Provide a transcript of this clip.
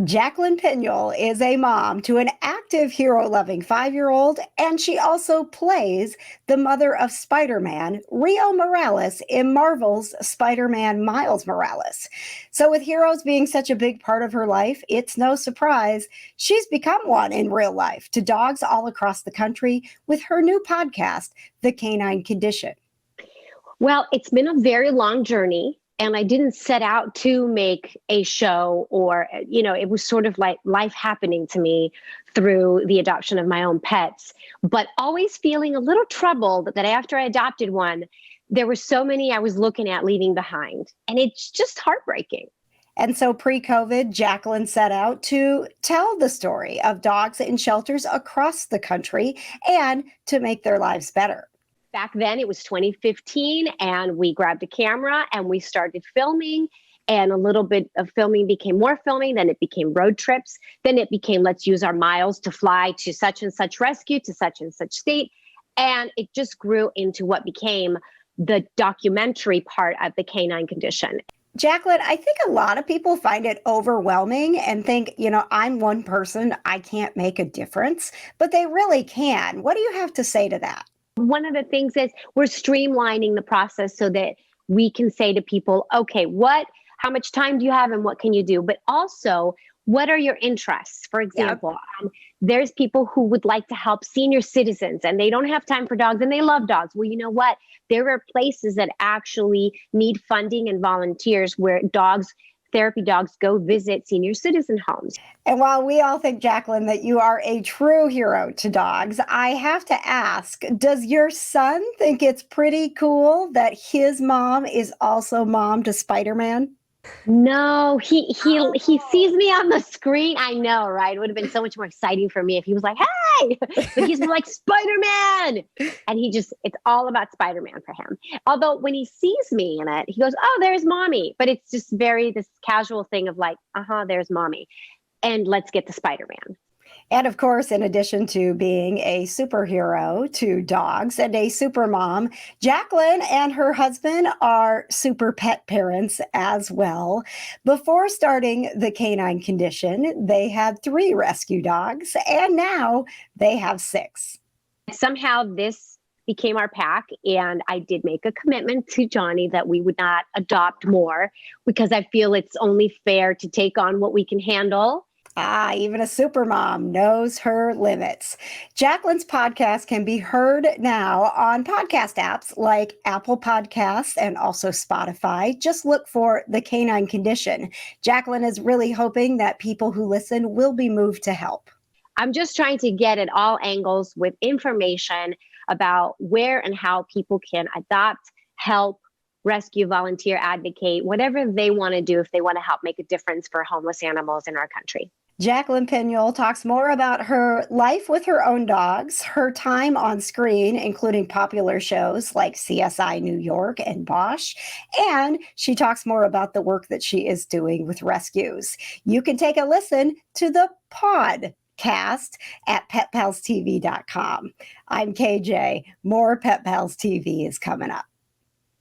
Jacqueline Pignol is a mom to an active hero-loving 5-year-old, and she also plays the mother of Spider-Man, Rio Morales, in Marvel's Spider-Man Miles Morales. So with heroes being such a big part of her life, it's no surprise she's become one in real life to dogs all across the country with her new podcast, The Canine Condition. Well, it's been a very long journey. And I didn't set out to make a show or, it was sort of like life happening to me through the adoption of my own pets, but always feeling a little troubled that after I adopted one, there were so many I was looking at leaving behind. And it's just heartbreaking. And so pre-COVID, Jacqueline set out to tell the story of dogs in shelters across the country and to make their lives better. Back then it was 2015 and we grabbed a camera and we started filming, and a little bit of filming became more filming. Then it became road trips. Then it became, let's use our miles to fly to such and such rescue to such and such state. And it just grew into what became the documentary part of The Canine Condition. Jacqueline, I think a lot of people find it overwhelming and think, I'm one person, I can't make a difference, but they really can. What do you have to say to that? One of the things is we're streamlining the process so that we can say to people, okay, how much time do you have and what can you do? But also, what are your interests? For example, there's people who would like to help senior citizens and they don't have time for dogs and they love dogs. Well, you know what? There are places that actually need funding and volunteers where therapy dogs go visit senior citizen homes. And while we all think, Jacqueline, that you are a true hero to dogs, I have to ask, does your son think it's pretty cool that his mom is also mom to Spider-Man? No, he sees me on the screen. I know, right? It would have been so much more exciting for me if he was like, hey, but he's more like Spider-Man. And it's all about Spider-Man for him. Although when he sees me in it, he goes, oh, there's mommy. But it's just this casual thing of like, there's mommy. And let's get to Spider-Man. And of course, in addition to being a superhero to dogs and a super mom, Jacqueline and her husband are super pet parents as well. Before starting The Canine Condition, they had 3 rescue dogs, and now they have 6. Somehow this became our pack, and I did make a commitment to Johnny that we would not adopt more because I feel it's only fair to take on what we can handle. Even a supermom knows her limits. Jacqueline's podcast can be heard now on podcast apps like Apple Podcasts and also Spotify. Just look for The Canine Condition. Jacqueline is really hoping that people who listen will be moved to help. I'm just trying to get at all angles with information about where and how people can adopt, help, rescue, volunteer, advocate, whatever they want to do if they want to help make a difference for homeless animals in our country. Jacqueline Pignol talks more about her life with her own dogs, her time on screen, including popular shows like CSI New York and Bosch, and she talks more about the work that she is doing with rescues. You can take a listen to the podcast at petpalstv.com. I'm KJ. More Pet Pals TV is coming up.